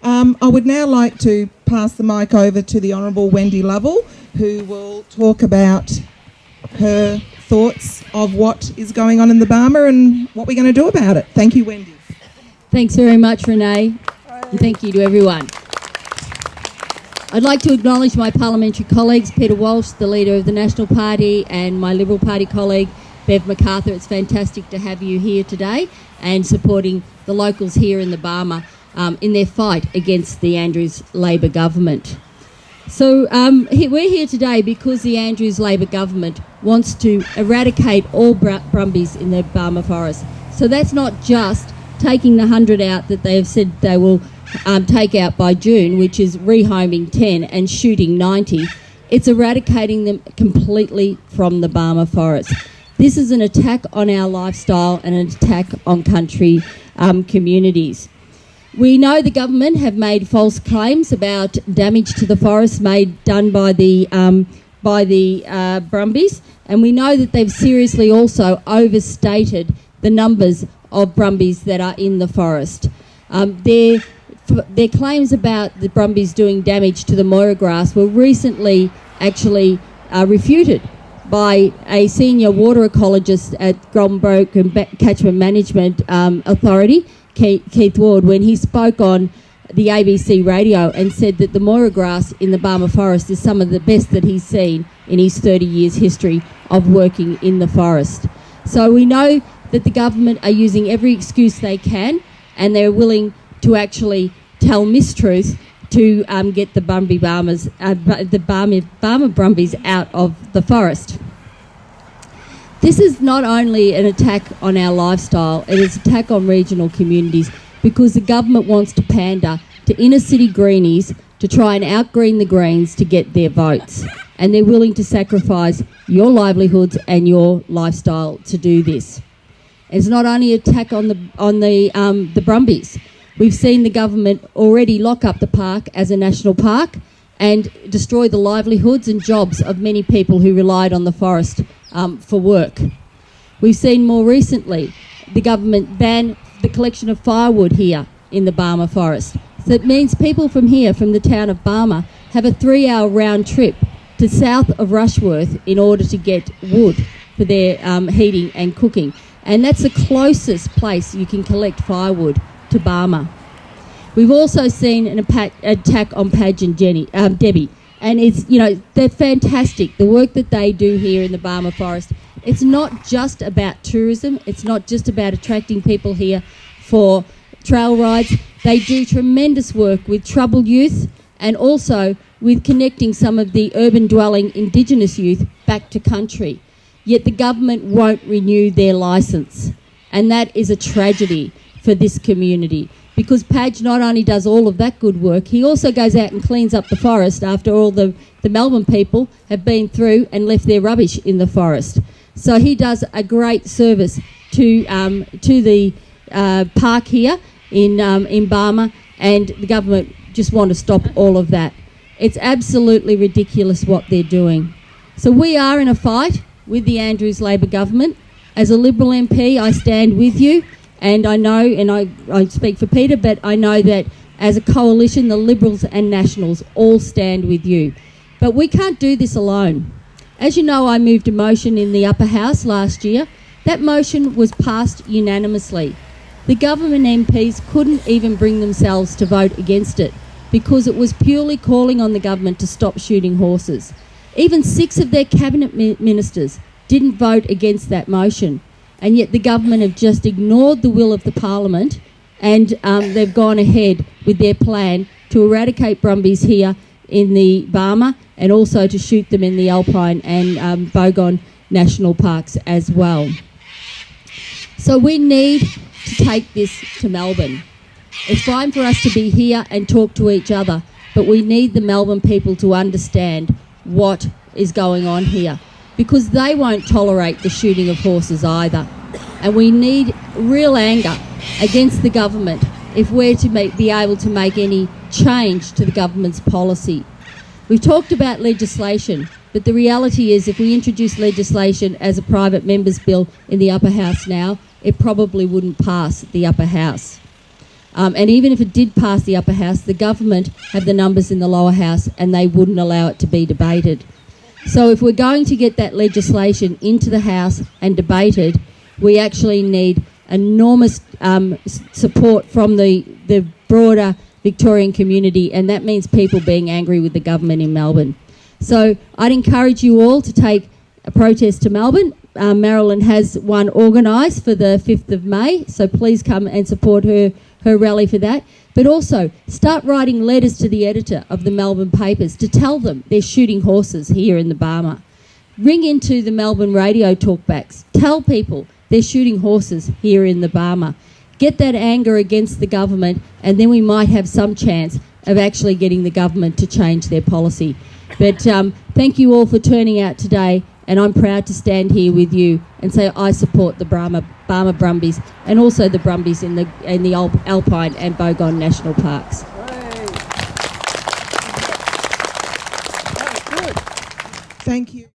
I would now like to pass the mic over to the Honourable Wendy Lovell, who will talk about her thoughts of what is going on in the Barmah and what we're going to do about it. Thank you, Wendy. Thanks very much, Renee, and thank you to everyone. I'd like to acknowledge my parliamentary colleagues, Peter Walsh, the leader of the National Party, and my Liberal Party colleague, Bev McArthur. It's fantastic to have you here today and supporting the locals here in the Barmah in their fight against the Andrews Labor government. So we're here today because the Andrews Labor government wants to eradicate all Brumbies in the Barmah forest. So that's not just taking the 100 out that they have said they will take out by June, which is rehoming 10 and shooting 90. It's eradicating them completely from the Barmah forest. This is an attack on our lifestyle and an attack on country communities. We know the government have made false claims about damage to the forest done by the Brumbies, and we know that they've seriously also overstated the numbers of Brumbies that are in the forest. Their claims about the Brumbies doing damage to the Moira grass were recently actually refuted by a senior water ecologist at Goldenbroke and Catchment Management Authority, Keith Ward, when he spoke on the ABC radio and said that the Moira grass in the Barmah forest is some of the best that he's seen in his 30 years history of working in the forest. So we know that the government are using every excuse they can, and they're willing to actually tell mistruth to get the Barmah Brumbies out of the forest. This is not only an attack on our lifestyle, it is an attack on regional communities because the government wants to pander to inner city greenies to try and outgreen the Greens to get their votes. And they're willing to sacrifice your livelihoods and your lifestyle to do this. It's not only an attack on the Brumbies. We've seen the government already lock up the park as a national park and destroy the livelihoods and jobs of many people who relied on the forest for work. We've seen more recently the government ban the collection of firewood here in the Barmah forest. So it means people from here, from the town of Barmah, have a 3-hour round trip to south of Rushworth in order to get wood for their heating and cooking. And that's the closest place you can collect firewood to Barmah. We've also seen an attack on Padge and Debbie, and it's, they're fantastic. The work that they do here in the Barmah forest, it's not just about tourism, it's not just about attracting people here for trail rides. They do tremendous work with troubled youth and also with connecting some of the urban dwelling Indigenous youth back to country. Yet the government won't renew their licence, and that is a tragedy for this community. Because Padge not only does all of that good work, he also goes out and cleans up the forest after all the Melbourne people have been through and left their rubbish in the forest. So he does a great service to the park here in Barmah, and the government just want to stop all of that. It's absolutely ridiculous what they're doing. So we are in a fight with the Andrews Labor government. As a Liberal MP, I stand with you. And I know, and I speak for Peter, but I know that as a coalition, the Liberals and Nationals all stand with you. But we can't do this alone. As you know, I moved a motion in the upper house last year. That motion was passed unanimously. The government MPs couldn't even bring themselves to vote against it because it was purely calling on the government to stop shooting horses. Even 6 of their cabinet ministers didn't vote against that motion. And yet the government have just ignored the will of the parliament, and they've gone ahead with their plan to eradicate Brumbies here in the Barmah and also to shoot them in the Alpine and Bogon National Parks as well. So we need to take this to Melbourne. It's fine for us to be here and talk to each other, but we need the Melbourne people to understand what is going on here, because they won't tolerate the shooting of horses either. And we need real anger against the government if we're to be able to make any change to the government's policy. We've talked about legislation, but the reality is if we introduce legislation as a private member's bill in the upper house now, it probably wouldn't pass the upper house. And even if it did pass the upper house, the government have the numbers in the lower house and they wouldn't allow it to be debated. So if we're going to get that legislation into the House and debated, we actually need enormous support from the broader Victorian community, and that means people being angry with the government in Melbourne. So I'd encourage you all to take a protest to Melbourne. Marilyn has one organised for the 5th of May, so please come and support her rally for that. But also, start writing letters to the editor of the Melbourne papers to tell them they're shooting horses here in the Barmah. Ring into the Melbourne radio talkbacks. Tell people they're shooting horses here in the Barmah. Get that anger against the government, and then we might have some chance of actually getting the government to change their policy. But thank you all for turning out today, and I'm proud to stand here with you and say I support the Barmah Brumbies and also the Brumbies in the Alpine and Barmah National Parks. Thank you.